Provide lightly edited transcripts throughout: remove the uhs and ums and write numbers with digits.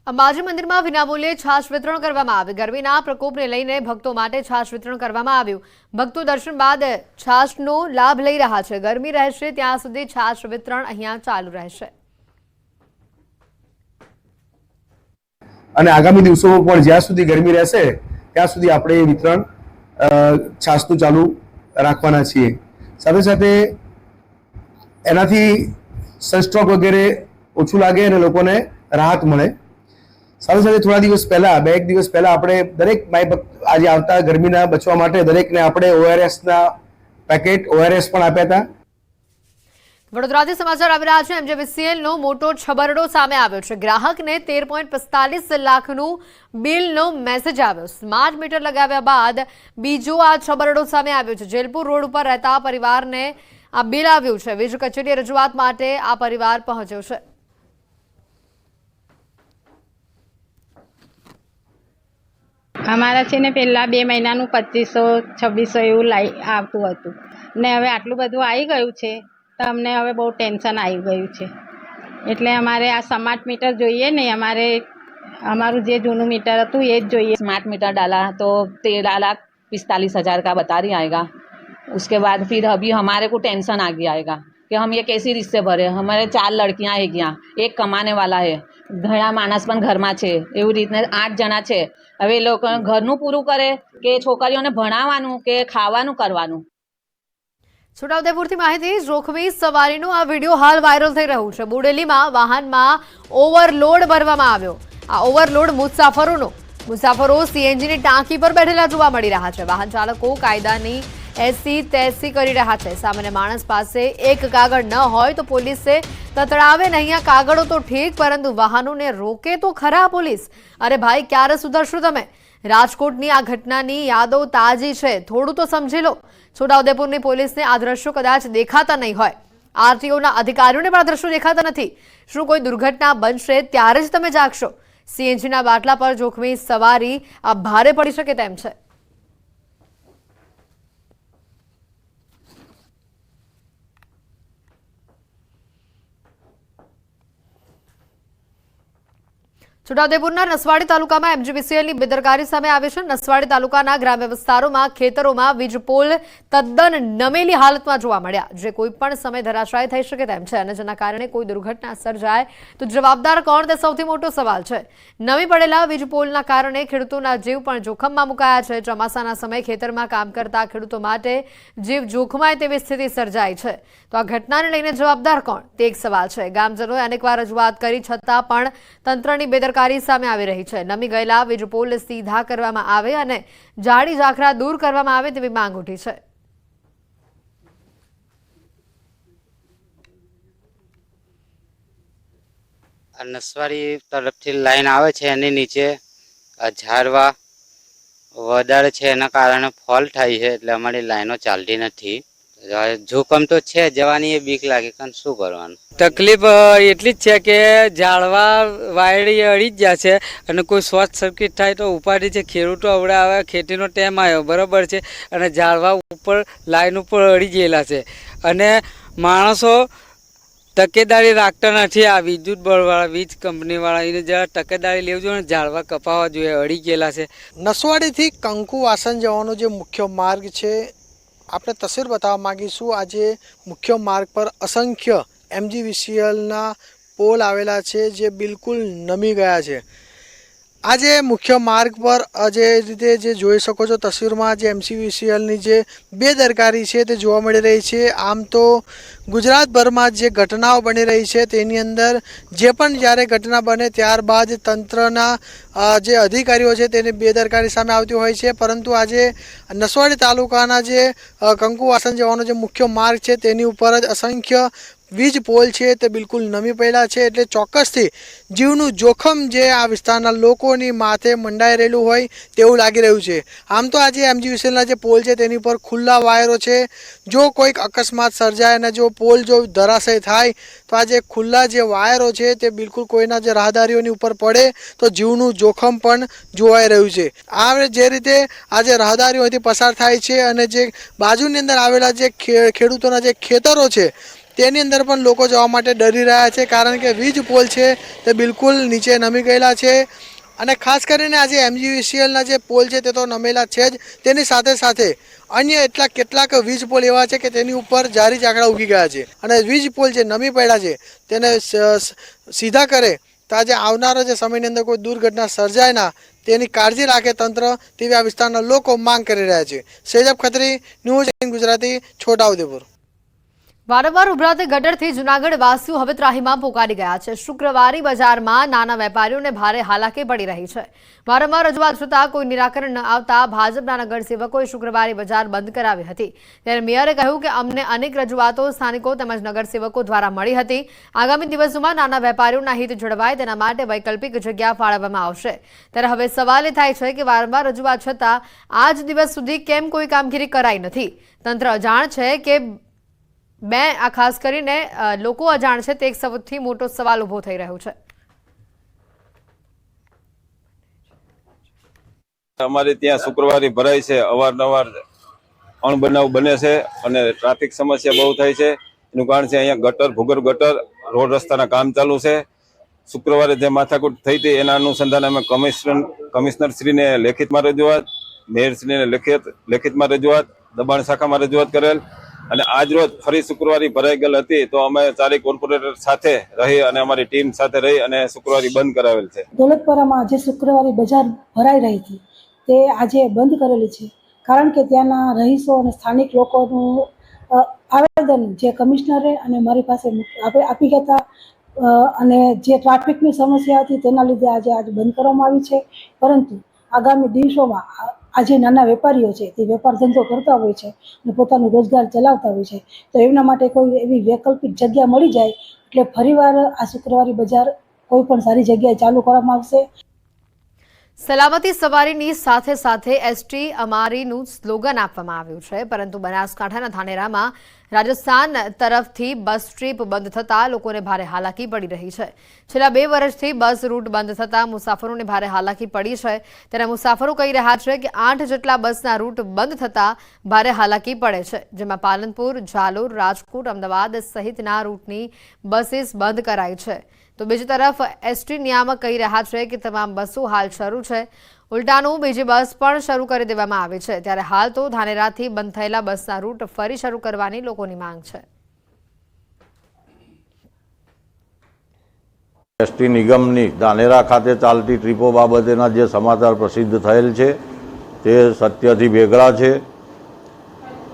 અંબાજી મંદિરમાં વિનામૂલ્યે છાશ વિતરણ કરવામાં આવ્યું। ગરમીના પ્રકોપને લઈને ભક્તો માટે છાશ વિતરણ કરવામાં આવ્યું। ભક્તો દર્શન બાદ છાશનો લાભ લઈ રહ્યા છે। ગરમી રહેશે ત્યાં સુધી છાશ વિતરણ અહીંયા ચાલુ રહેશે અને આગામી દિવસોમાં પણ જ્યાં સુધી ગરમી રહેશે ત્યાં સુધી આપણે વિતરણ છાશનું ચાલુ રાખવાના છીએ। સાથે સાથે એનાથી સનસ્ટ્રોક વગેરે ઓછું લાગે અને લોકોને રાહત મળે। સાથે સાથે થોડા દિવસ પહેલા એક દિવસ પહેલા આપણે દરેક આજે આવતા ગરમીના બચવા માટે દરેકને આપણે ઓઆરએસના પેકેટ ઓઆરએસ પણ આપ્યા હતા। વડોદરાથી સમાચાર આવી રહ્યા છે। એમજીવીસીએલનો મોટો છબરડો સામે આવ્યો છે। ગ્રાહકને 13.45 લાખનું બિલનો મેસેજ આવ્યો। સ્માર્ટ મીટર લગાવ્યા બાદ બીજો આ છબરડો સામે આવ્યો છે। જેલપુર રોડ ઉપર રહેતા પરિવારને આ બિલ આવ્યું છે। વીજ કચેરીએ રજૂઆત માટે આ પરિવાર પહોંચ્યો છે। અમારા છે ને પહેલાં 2 મહિનાનું 2500-2600 એવું આવતું હતું ને હવે આટલું બધું આવી ગયું છે તો અમને હવે બહુ ટેન્શન આવી ગયું છે। એટલે અમારે આ સ્માર્ટ मीटर જોઈએ ને, અમારું જે જૂનું मीटर હતું એ જ જોઈએ। स्मार्ट मीटर डाला तो 13,45,000 का बता रही आएगा। उसके बाद फिर अभी हमारे को टेंशन आ गया आएगा कि हम ये कैसी रिश्ते भरे। हमारे 4 लड़कियां है गया, एक कमाने वाला है, घણા માણસ પણ ઘરમાં છે, એવી રીતને 8 જણા છે। હવે એ લોકો ઘરનું પૂરું કરે કે છોકરીઓને ભણાવવાનું કે ખાવાનું કરવાનું। છોટાઉદેપુરથી માહિતી। જોખમી સવારીનો આ વિડીયો હાલ વાયરલ થઈ રહ્યો છે। બોડેલીમાં વાહનમાં ઓવરલોડ ભરવામાં આવ્યો। આ ઓવરલોડ મુસાફરો સીએનજીની ટાંકી પર બેઠેલા જોવા મળી રહ્યા છે। વાહન ચાલકો કાયદાની એસી તેસી કરી રહ્યા છે। સામાન્ય માણસ પાસે એક કાગળ ન હોય તો પોલીસે તતડાવે નહીં। આ કાગળો તો ઠીક, પરંતુ વાહનોને રોકે તો ખરા પોલીસ। અરે ભાઈ, ક્યારે સુધરશો તમે? રાજકોટની આ ઘટનાની યાદો તાજી છે, થોડું તો સમજી લો। છોટાઉદેપુરની પોલીસને આ દ્રશ્યો કદાચ દેખાતા નહીં હોય, આરટીઓના અધિકારીઓને પણ આ દ્રશ્યો દેખાતા નથી। શું કોઈ દુર્ઘટના બનશે ત્યારે જ તમે જાગશો? સીએનજીના બાટલા પર જોખમી સવારી આ ભારે પડી શકે તેમ છે। છોટાઉદેપુરના નસવાડી તાલુકામાં એમજીવીસીએલની બેદરકારી સામે આવી છે। નસવાડી તાલુકાના ગ્રામ્ય વિસ્તારોમાં ખેતરોમાં વીજ પોલ તદ્દન નમેલી હાલતમાં જોવા મળ્યા, જે કોઈ પણ સમય ધરાશાયી થઈ શકે તેમ છે। અને જેના કારણે કોઈ દુર્ઘટના સર્જાય તો જવાબદાર કોણ, તે સૌથી મોટો સવાલ છે। નમી પડેલા વીજ પોલના કારણે ખેડૂતોના જીવ પણ જોખમમાં મુકાયા છે। ચોમાસાના સમયે ખેતરમાં કામ કરતા ખેડૂતો માટે જીવ જોખમાય તેવી સ્થિતિ સર્જાઈ છે। તો આ ઘટનાને લઈને જવાબદાર કોણ, તે એક સવાલ છે। ગામજનોએ અનેકવાર રજૂઆત કરી છતાં પણ તંત્રની બેદરકારી સામે આવી રહી છે। નમી ગયેલા વીજ પોલ સીધા કરવામાં આવે અને જાડી ઝાખરા દૂર કરવામાં આવે તેવી માંગ ઉઠી છે। નસવાડી તરફથી લાઈન આવે છે, એની નીચે ઝાડવા વધારે છે, એના કારણે ફોલ્ટ થાય છે, એટલે અમારી લાઈનો ચાલતી નથી। જોખમ તો છે, જવાની એ બીક લાગે, પણ શું કરવાનું। તકલીફ એટલી જ છે કે ઝાડવા વાયડી અડી જ જાય છે અને કોઈ શોર્ટ સર્કિટ થાય તો ઉપાડી છે। ખેડૂતો હવે આવે, ખેતીનો ટાઈમ આવ્યો બરાબર છે, અને ઝાડવા ઉપર લાઈન ઉપર અડી ગયેલા છે અને માણસો તકેદારી રાખતા નથી। આ વિદ્યુત બોર્ડવાળા, વીજ કંપનીવાળા એને જરા તકેદારી લેવું જોઈએ, ઝાડવા કપાવવા જોઈએ, અડી ગયેલા છે। નસવાડીથી કંકુવાસન જવાનો જે મુખ્ય માર્ગ છે, આપણે તસવીર બતાવવા માંગીશું। આજે મુખ્ય માર્ગ પર અસંખ્ય એમજીવીસીએલના પોલ આવેલા છે જે બિલકુલ નમી ગયા છે। આજે મુખ્ય માર્ગ પર જે રીતે જે જોઈ શકો છો તસવીરમાં, જે એમજીવીસીએલની જે બેદરકારી છે તે જોવા મળી રહી છે। આમ તો ગુજરાતભરમાં જે ઘટનાઓ બની રહી છે તેની અંદર જે પણ જ્યારે ઘટના બને ત્યારબાદ તંત્રના જે અધિકારીઓ છે તેની બેદરકારી સામે આવતી હોય છે, પરંતુ આજે નસવાડી તાલુકાના જે કંકુવાસન જવાનો જે મુખ્ય માર્ગ છે તેની ઉપર જ અસંખ્ય વીજ પોલ છે તે બિલકુલ નમી પડેલા છે। એટલે ચોક્કસથી જીવનું જોખમ જે આ વિસ્તારના લોકોની માથે મંડાઈ રહેલું હોય તેવું લાગી રહ્યું છે। આમ તો આજે એમજીવીસીએલના જે પોલ છે તેની પર ખુલ્લા વાયરો છે। જો કોઈક અકસ્માત સર્જાય અને જો પોલ જો ધરાશય થાય તો આ જે ખુલ્લા જે વાયરો છે તે બિલકુલ કોઈના જે રાહદારીઓની ઉપર પડે તો જીવનું જોખમ પણ જોવાઈ રહ્યું છે। આ જે રીતે આ જે રાહદારીઓથી પસાર થાય છે અને જે બાજુની અંદર આવેલા જે ખેડૂતોના જે ખેતરો છે તેની અંદર પણ લોકો જવા માટે ડરી રહ્યા છે, કારણ કે વીજ પોલ છે તે બિલકુલ નીચે નમી ગયેલા છે અને ખાસ કરીને આજે MGVCLના જે પોલ છે તે તો નમેલા છે જ, તેની સાથે સાથે અન્ય એટલા કેટલાક વીજ પોલ એવા છે કે તેની ઉપર જારી ઝાકડા ઉગી ગયા છે અને વીજ પોલ જે નમી પડ્યા છે તેને સીધા કરે તો આજે આવનારા જે સમયની અંદર કોઈ દુર્ઘટના સર્જાય ના તેની કાળજી રાખે તંત્ર, તેવી આ વિસ્તારના લોકો માંગ કરી રહ્યા છે. સેજબ ખત્રી, ન્યૂઝ 18 ગુજરાતી, છોટાઉદેપુર. વારંવાર ઉભરાતી ગટરથી જૂનાગઢ વાસીઓ હવે ત્રાહિમામ પોકારી ગયા છે. શુક્રવારી બજારમાં નાના વેપારીઓને ભારે હાલાકી પડી રહી છે. વારંવાર રજૂઆત છતાં કોઈ નિરાકરણ ન આવતા ભાજપના નગરસેવકોએ શુક્રવારે બજાર બંધ કરાવી હતી. ત્યારે મેયરે કહ્યું કે અમને અનેક રજૂઆતો સ્થાનિકો તેમજ નગરસેવકો દ્વારા મળી હતી. આગામી દિવસોમાં નાના વેપારીઓના હિત જળવાય તેના માટે વૈકલ્પિક જગ્યા ફાળવવામાં આવશે. ત્યારે હવે સવાલ એ થાય છે કે વારંવાર રજૂઆત છતાં આજ દિવસ સુધી કેમ કોઈ કામગીરી કરાઈ નથી. તંત્ર અજાણ છે કે આ ખાસ કરીને લોકો અજાણ છે તે એક સૌથી મોટો સવાલ ઉભો થઈ રહ્યો છે. અમારે ત્યાં શુક્રવારે ભરાય છે, અવારનવાર અણબનાવ બને છે અને ટ્રાફિક સમસ્યા બહુ થાય છે. એનું કારણ છે અહીંયા ગટર, ભૂગર્ભ ગટર, રોડ રસ્તાના કામ ચાલુ છે. શુક્રવારે જે માથાકૂટ થઈ હતી એના અનુસંધાને અમે કમિશનરશ્રીને લેખિતમાં રજૂઆત, મેયરશ્રીને લેખિતમાં રજૂઆત, દબાણ શાખામાં રજૂઆત કરેલ અને આજ રોજ ફરી શુક્રવારે ભરાઈ ગયેલ હતી તો અમે ચારે કોર્પોરેટર સાથે રહી અને અમારી ટીમ સાથે રહી અને શુક્રવારે બંધ કરાવેલ છે. દોલતપરામાં જે શુક્રવારે બજાર ભરાઈ રહી હતી તે આજે બંધ કરેલી છે, કારણ કે ત્યાંના રહીશો અને સ્થાનિક લોકોનું આવેદન જે કમિશનરે અને મારી પાસે આપી ગયા અને જે ટ્રાફિકની સમસ્યા હતી તેના લીધે આજે બંધ કરવામાં આવી છે. પરંતુ આગામી દિવસોમાં આજે નાના વેપારીઓ છે તે વેપાર ધંધો કરતા હોય છે અને પોતાનો રોજગાર ચલાવતા હોય છે, તો એમના માટે કોઈ એવી વૈકલ્પિક જગ્યા મળી જાય એટલે ફરીવાર આ શુક્રવારે બજાર કોઈ પણ સારી જગ્યાએ ચાલુ કરવામાં આવશે. સલામતી સવારીની સાથે સાથે એસટી અમારીનું સ્લોગન આપવામાં આવ્યું છે, પરંતુ બનાસકાંઠાના ધાનેરામાં રાજસ્થાન તરફથી બસ ટ્રીપ બંધ થતાં લોકોને ભારે હાલાકી પડી રહી છે. છેલ્લા 2 વર્ષથી બસ રૂટ બંધ થતાં મુસાફરોને ભારે હાલાકી પડી છે. ત્યારે મુસાફરો કહી રહ્યા છે કે 8 જેટલા બસના રૂટ બંધ થતાં ભારે હાલાકી પડે છે, જેમાં પાલનપુર, ઝાલોર, રાજકોટ, અમદાવાદ સહિતના રૂટની બસીસ બંધ કરાઈ છે. તો બીજી તરફ એસટી નિયામક કહી રહ્યા છે કે તમામ બસો હાલ શરૂ છે. ઉલટાનું બીજી બસ પણ શરૂ કરી દેવામાં આવી છે. ત્યારે હાલ તો ધાનેરાથી બંધ થયેલા બસના રૂટ ફરી શરૂ કરવાની લોકોની માંગ છે. એસટી નિગમની ધાનેરા ખાતે ચાલતી ટ્રીપો બાબતેના જે સમાચાર પ્રસિદ્ધ થયેલ છે તે સત્યથી વેગળા છે.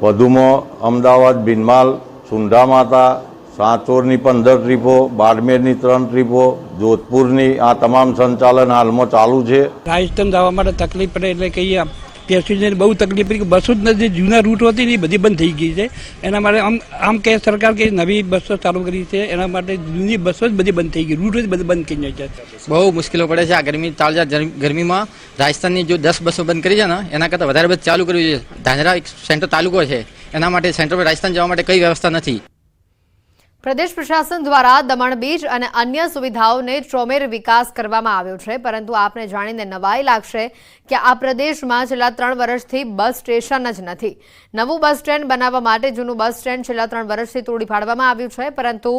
વધુમાં અમદાવાદ, ભીનમાલ, સુંઢા માતા, સાંચોરની 15 ટ્રીપો, બાડમેરની 3 ટ્રીપો, જોધપુરની આ તમામ સંચાલન હાલમાં ચાલુ છે. રાજસ્થાન જવા માટે તકલીફ પડે એટલે કહીએ પેસેન્જર બહુ તકલીફ પડી. બસો જ જે જૂના રૂટ હતી ને એ બધી બંધ થઈ ગઈ છે. એના માટે આમ કે સરકાર કે નવી બસો ચાલુ કરી છે, એના માટે જૂની બસો જ બધી બંધ થઈ ગઈ, રૂટ જ બધી બંધ થઈ જાય છે. બહુ મુશ્કેલો પડે છે. આ ગરમીમાં રાજસ્થાનની જો 10 બસો બંધ કરી છે ને એના કરતાં વધારે બસ ચાલુ કરવી જોઈએ. ધાનેરા એક સેન્ટર તાલુકો છે, એના માટે સેન્ટર પર રાજસ્થાન જવા માટે કઈ વ્યવસ્થા નથી. પ્રદેશ પ્રશાસન દ્વારા દમણ બીચ અને અન્ય સુવિધાઓને ચોમેર વિકાસ કરવામાં આવ્યો છે, પરંતુ આપને જાણીને નવાઈ લાગશે કે આ પ્રદેશમાં છેલ્લા 3 વર્ષથી બસ સ્ટેશન જ નથી. નવું બસ સ્ટેન્ડ બનાવવા માટે જૂનું બસ સ્ટેન્ડ છેલ્લા 3 વર્ષથી તોડી પાડવામાં આવ્યું છે, પરંતુ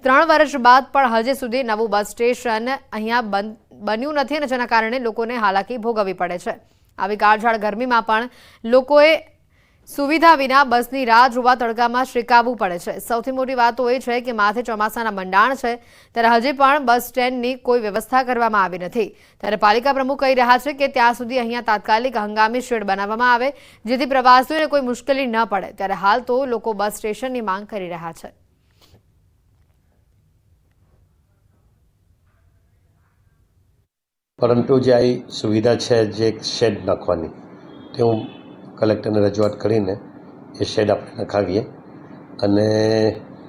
3 વર્ષ બાદ પણ હજી સુધી નવું બસ સ્ટેશન અહીંયા બન્યું નથી અને જેના કારણે લોકોને હાલાકી ભોગવવી પડે છે. આવી કાળઝાળ ગરમીમાં પણ લોકોએ સુવિધા વિના બસની રાહ જોવા તડકામાં શ્રીકાવવું પડે છે. સૌથી મોટી વાત તો એ છે કે માથે ચોમાસાના મંડાણ છે, ત્યારે હજી પણ બસ સ્ટેન્ડની કોઈ વ્યવસ્થા કરવામાં આવી નથી. ત્યારે પાલિકા પ્રમુખ કહી રહ્યા છે કે ત્યાં સુધી અહીંયા તાત્કાલિક હંગામી શેડ બનાવવામાં આવે જેથી પ્રવાસીઓને કોઈ મુશ્કેલી ન પડે. ત્યારે હાલ તો લોકો બસ સ્ટેશનની માંગ કરી રહ્યા છે. પરંતુ જે આ સુવિધા છે જે શેડ નાખવાની, તે હું કલેક્ટરને રજૂઆત કરીને એ શેડ આપણે નખાવીએ અને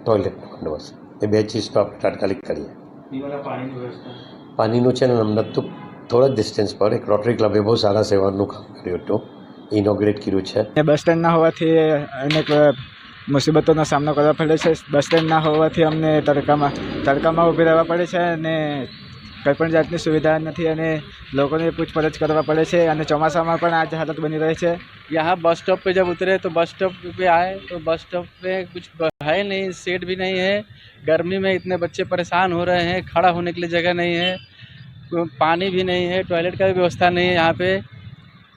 ટોયલેટનો બંદોબસ્ત, એ 2 ચીજ તો આપણે તાત્કાલિક કરીએ. પાણીનું છે ને નમતું થોડા જ ડિસ્ટન્સ પર એક રોટરી ક્લબે બહુ સારા સેવાનું કામ કર્યું હતું, ઇનોગ્રેટ કર્યું છે. બસ સ્ટેન્ડ ના હોવાથી અનેક મુસીબતોનો સામનો કરવો પડે છે. બસ સ્ટેન્ડ ના હોવાથી અમને તડકામાં ઊભી રહેવા પડે છે અને કંઈ પણ જાતની સુવિધા નથી અને લોકોને પૂછપરછ કરવા પડે છે અને ચોમાસામાં પણ આ જ હાલત બની રહી છે। यहाँ बस स्टॉप पे जब उतरे तो बस स्टॉप पे आए तो बस स्टॉप पे कुछ है नहीं, सीट भी नहीं है। गर्मी में इतने बच्चे परेशान हो रहे हैं, खड़ा होने के लिए जगह नहीं है, पानी भी नहीं है, टॉयलेट का भी व्यवस्था नहीं है। यहाँ पे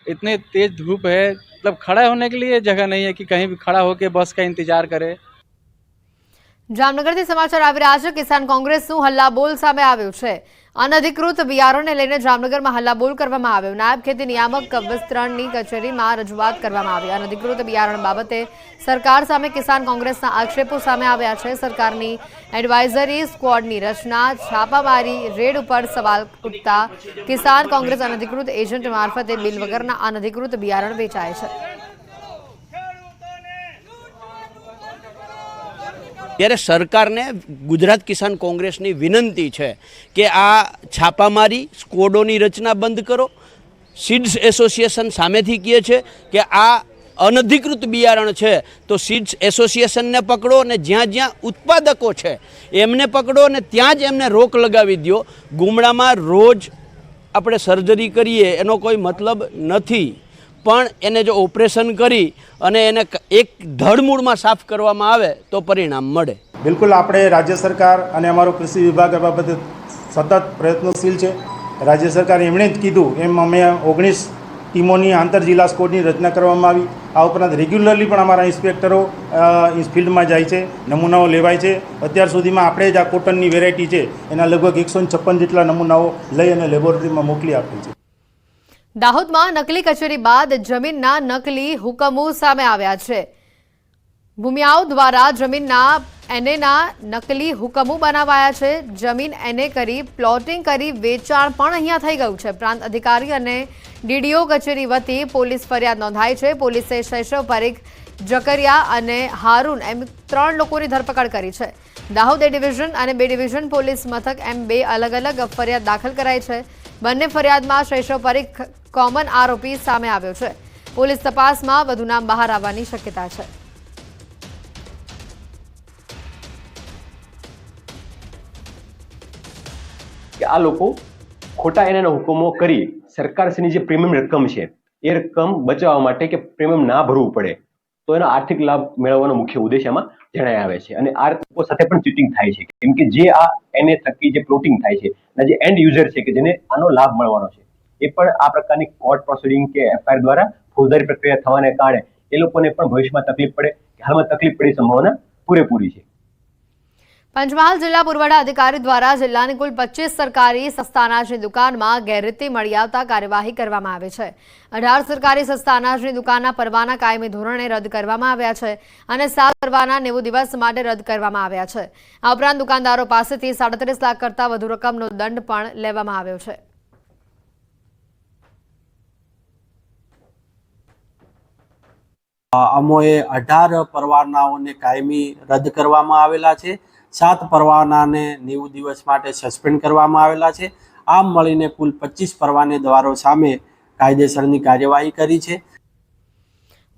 इतनी तेज़ धूप है, मतलब खड़ा होने के लिए जगह नहीं है कि कहीं भी खड़ा होकर बस का इंतजार करे। જામનગરથી સમાચાર આવી રહ્યા છે। કિસાન કોંગ્રેસનું હલ્લાબોલ સામે આવ્યું છે। અનધિકૃત બિયારણને લઈને જામનગરમાં હલ્લાબોલ કરવામાં આવ્યો। નાયબ ખેતી નિયામક વિસ્તરણની કચેરીમાં રજૂઆત કરવામાં આવી। અનધિકૃત બિયારણ બાબતે સરકાર સામે કિસાન કોંગ્રેસના આક્ષેપો સામે આવ્યા છે। સરકારની એડવાઇઝરી સ્ક્વોડની રચના, છાપામારી રેડ ઉપર સવાલ ઉઠતા કિસાન કોંગ્રેસ અનધિકૃત એજન્ટ મારફતે બિલ વગરના અનધિકૃત બિયારણ વેચાય છે। ત્યારે સરકારને ગુજરાત કિસાન કોંગ્રેસની વિનંતી છે કે આ છાપામારી સ્કોડોની રચના બંધ કરો। સીડ્સ એસોસિએશન સામેથી કહે છે કે આ અનધિકૃત બિયારણ છે તો સીડ્સ એસોસિએશનને પકડો અને જ્યાં જ્યાં ઉત્પાદકો છે એમને પકડો અને ત્યાં જ એમને રોક લગાવી દો। ગુમડામાં રોજ આપણે સર્જરી કરીએ એનો કોઈ મતલબ નથી, પણ એને જો ઓપરેશન કરી અને એને એક ધડમૂળમાં સાફ કરવામાં આવે તો પરિણામ મળે। બિલકુલ આપણે રાજ્ય સરકાર અને અમારો કૃષિ વિભાગ આ બાબતે સતત પ્રયત્નશીલ છે। રાજ્ય સરકાર એમણે જ કીધું એમ અમે 19 ટીમોની આંતર જિલ્લા સ્કોડની રચના કરવામાં આવી। આ ઉપરાંત રેગ્યુલરલી પણ અમારા ઇન્સ્પેક્ટરો ફિલ્ડમાં જાય છે, નમૂનાઓ લેવાય છે। અત્યાર સુધીમાં આપણે જ આ કોટનની વેરાયટી છે એના લગભગ 156 જેટલા નમૂનાઓ લઈ અને લેબોરેટરીમાં મોકલી આપી છે। દાહોદમાં નકલી કચેરી બાદ જમીનના નકલી હુકમો સામે આવ્યા છે। ભૂમિયાઓ દ્વારા જમીનના એનેના નકલી હુકમો બનાવાયા છે। જમીન એને કરી પ્લોટિંગ કરી વેચાણ પણ અહીંયા થઈ ગયું છે। પ્રાંત અધિકારી અને ડીડીઓ કચેરી વતી પોલીસ ફરિયાદ નોંધાઈ છે। પોલીસે શૈશવ પરીખ, જકરિયા અને હારૂન એમ 3 લોકોની ધરપકડ કરી છે। દાહોદ એ ડિવિઝન અને બી ડિવિઝન પોલીસ મથક એમ 2 અલગ અલગ ફરિયાદ દાખલ કરાઈ છે। બંને ફરિયાદમાં શૈશવ પરીખ કોમન આરોપી સામે આવ્યો છે। પોલીસ તપાસમાં વધુ નામ બહાર આવવાની શક્યતા છે। આ લોકો ખોટા એના હુકમો કરી સરકારશ્રીની જે પ્રીમિયમ રકમ છે એ રકમ બચાવવા માટે કે પ્રીમિયમ ના ભરવું પડે તો એનો આર્થિક લાભ મેળવવાનો મુખ્ય ઉદ્દેશ આમાં જણાઈ આવે છે। અને આ લોકો સાથે પણ ચીટિંગ થાય છે, કેમ કે જે આ એને થકી જે પ્લોટિંગ થાય છે અને જે એન્ડ યુઝર છે કે જેને આનો લાભ મળવાનો છે એ પણ આ પ્રકારની કોર્ટ પ્રોસિડિંગ કે એફઆઈઆર દ્વારા ફોજદારી પ્રક્રિયા થવાને કારણે એ લોકોને પણ ભવિષ્યમાં તકલીફ પડે, હાલમાં તકલીફ પડી સંભાવના પૂરેપૂરી છે। પંચમહાલ જિલ્લા પુરવઠા અધિકારી દ્વારા જિલ્લાની કુલ 25 સરકારી સસ્તા અનાજની દુકાનમાં ગેરરીતિ મળી આવતા કાર્યવાહી કરવામાં આવી છે। 18 સરકારી સસ્તા અનાજની દુકાનના પરવાના કાયમી ધોરણે રદ કરવામાં આવ્યા છે અને 7 પરવાના 90 દિવસ માટે રદ કરવામાં આવ્યા છે। આ ઉપરાંત દુકાનદારો પાસેથી 37 લાખ કરતા વધુ રકમનો દંડ પણ લેવામાં આવ્યો છે। અમોએ 18 પરવાનાઓને કાયમી રદ કરવામાં આવેલા છે। 7 પરવાનાને 90 દિવસ માટે સસ્પેન્ડ કરવામાં આવેલા છે। આમ મળીને કુલ 25 પરવાનેદારો સામે કાયદેસરની કાર્યવાહી કરી છે।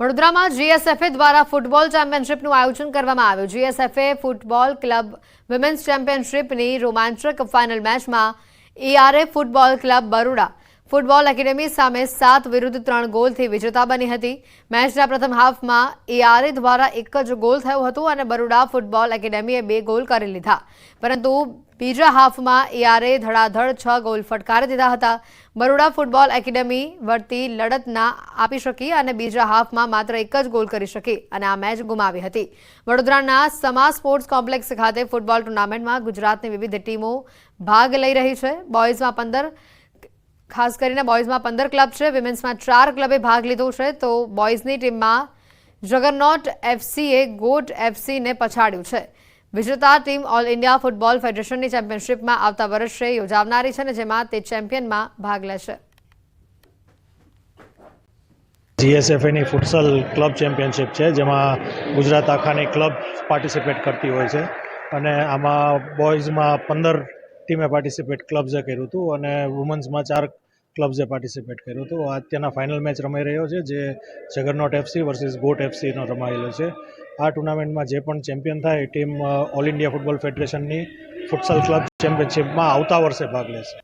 વડોદરામાં જીએસએફએ દ્વારા ફૂટબોલ ચેમ્પિયનશિપનું આયોજન કરવામાં આવ્યું। જીએસએફએ ફૂટબોલ ક્લબ વિમેન્સ ચેમ્પિયનશિપની રોમાંચક ફાઇનલ મેચમાં ARA football club Baroda football academy સામે 7 વિરુદ્ધ 3 ગોલથી વિજેતા બની હતી। મેચના પ્રથમ હાફમાં એઆરએ દ્વારા એક જ ગોલ થયો હતો અને બરોડા ફૂટબોલ એકેડેમીએ 2 ગોલ કરી લીધા, પરંતુ બીજા હાફમાં એઆરએ ધડાધડ 6 ગોલ ફટકારી દીધા હતા। બરોડા ફૂટબોલ એકેડેમી વળતી લડત ના આપી શકી અને બીજા હાફમાં માત્ર એક જ ગોલ કરી શકી અને આ મેચ ગુમાવી હતી। વડોદરાના સમા સ્પોર્ટ્સ કોમ્પ્લેક્સ ખાતે ફૂટબોલ ટુર્નામેન્ટમાં ગુજરાતની વિવિધ ટીમો ભાગ લઈ રહી છે। બોયઝમાં 15 ખાસ કરીને બોયઝમાં 15 ક્લબ છે, વિમેન્સમાં 4 ક્લબે ભાગ લીધો છે, તો બોયઝની ટીમમાં જગરનોટ એફસીએ ગોટ એફસીને પછાડ્યું છે। વિજેતા ટીમ ઓલ ઇન્ડિયા ફૂટબોલ ફેડરેશનની ચેમ્પિયનશિપમાં આવતા વર્ષે યોજાનારી છે અને જેમાં તે ચેમ્પિયનમાં ભાગ લેશે। જીએસએફએની ફૂટસલ ક્લબ ચેમ્પિયનશિપ છે, જેમાં ગુજરાત આખાની ક્લબ પાર્ટિસિપેટ કરતી હોય છે અને આમાં બોયઝમાં 15 ટીમે પાર્ટિસિપેટ ક્લબ્સે કર્યું હતું અને વુમન્સમાં 4 ક્લબ્સે પાર્ટિસિપેટ કર્યું હતું। અત્યારના ફાઇનલ મેચ રમાઈ રહ્યો છે, જે જગરનોટ એફસી વર્સિસ ગોટ એફસીનો રમાયેલો છે। આ ટુર્નામેન્ટમાં જે પણ ચેમ્પિયન થાય ટીમ ઓલ ઇન્ડિયા ફૂટબોલ ફેડરેશનની ફૂટસલ ક્લબ ચેમ્પિયનશિપમાં આવતા વર્ષે ભાગ લેશે.